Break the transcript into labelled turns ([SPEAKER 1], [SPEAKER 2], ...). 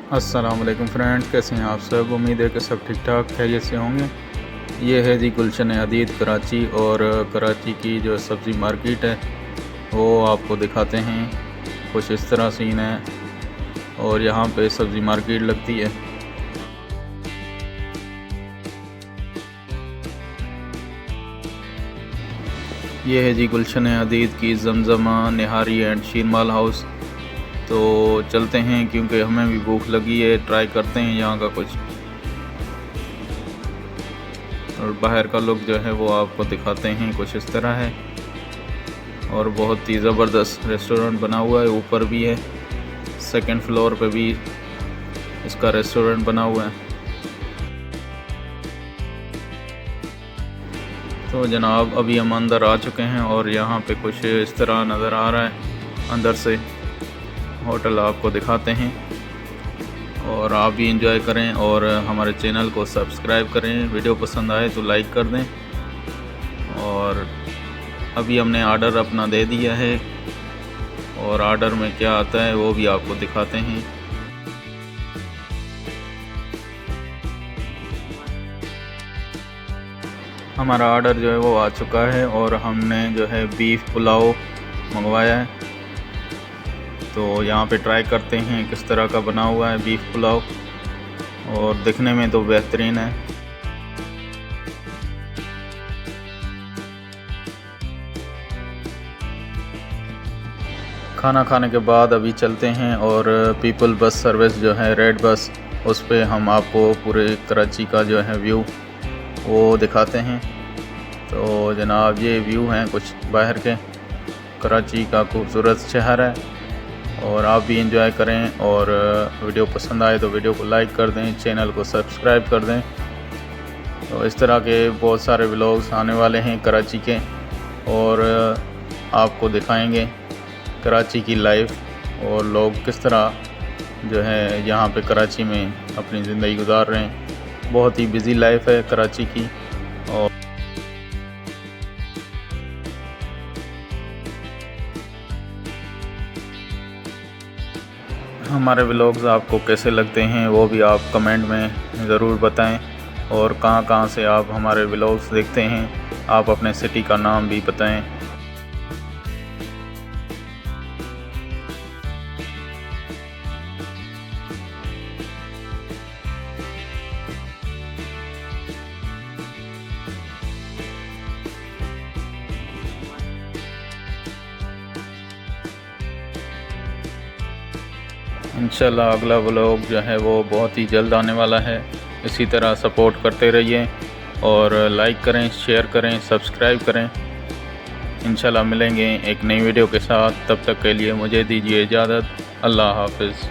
[SPEAKER 1] अस्सलाम वालेकुम फ्रेंड्स, कैसे हैं आप सब। उम्मीद है कि सब ठीक ठाक खैरियत से होंगे। ये है जी गुलशन हदीद कराची, और कराची की जो सब्ज़ी मार्केट है वो आपको दिखाते हैं। कुछ इस तरह सीन है और यहाँ पे सब्ज़ी मार्केट लगती है। ये है जी गुलशन हदीद की जमजमा निहारी एंड शीरमाल हाउस। तो चलते हैं क्योंकि हमें भी भूख लगी है, ट्राई करते हैं यहाँ का कुछ। और बाहर का लुक जो है वो आपको दिखाते हैं, कुछ इस तरह है। और बहुत ही ज़बरदस्त रेस्टोरेंट बना हुआ है, ऊपर भी है, सेकंड फ्लोर पे भी इसका रेस्टोरेंट बना हुआ है। तो जनाब अभी हम अंदर आ चुके हैं और यहाँ पे कुछ इस तरह नज़र आ रहा है। अंदर से होटल आपको दिखाते हैं और आप भी इंजॉय करें और हमारे चैनल को सब्सक्राइब करें। वीडियो पसंद आए तो लाइक कर दें। और अभी हमने आर्डर अपना दे दिया है और आर्डर में क्या आता है वो भी आपको दिखाते हैं। हमारा आर्डर जो है वो आ चुका है और हमने जो है बीफ पुलाव मंगवाया है। तो यहाँ पे ट्राई करते हैं किस तरह का बना हुआ है बीफ पुलाव, और दिखने में तो बेहतरीन है। खाना खाने के बाद अभी चलते हैं और पीपल बस सर्विस जो है रेड बस, उस पे हम आपको पूरे कराची का जो है व्यू वो दिखाते हैं। तो जनाब ये व्यू हैं कुछ बाहर के। कराची का खूबसूरत शहर है और आप भी इंजॉय करें। और वीडियो पसंद आए तो वीडियो को लाइक कर दें, चैनल को सब्सक्राइब कर दें। तो इस तरह के बहुत सारे व्लॉग्स आने वाले हैं कराची के, और आपको दिखाएंगे कराची की लाइफ और लोग किस तरह जो है यहाँ पे कराची में अपनी ज़िंदगी गुजार रहे हैं। बहुत ही बिज़ी लाइफ है कराची की। और हमारे व्लॉग्स आपको कैसे लगते हैं वो भी आप कमेंट में ज़रूर बताएं। और कहाँ से आप हमारे व्लॉग्स देखते हैं, आप अपने सिटी का नाम भी बताएं। इंशाल्लाह अगला व्लॉग जो है वो बहुत ही जल्द आने वाला है। इसी तरह सपोर्ट करते रहिए और लाइक करें, शेयर करें, सब्सक्राइब करें। इंशाल्लाह मिलेंगे एक नई वीडियो के साथ। तब तक के लिए मुझे दीजिए इजाज़त। अल्लाह हाफ़िज़।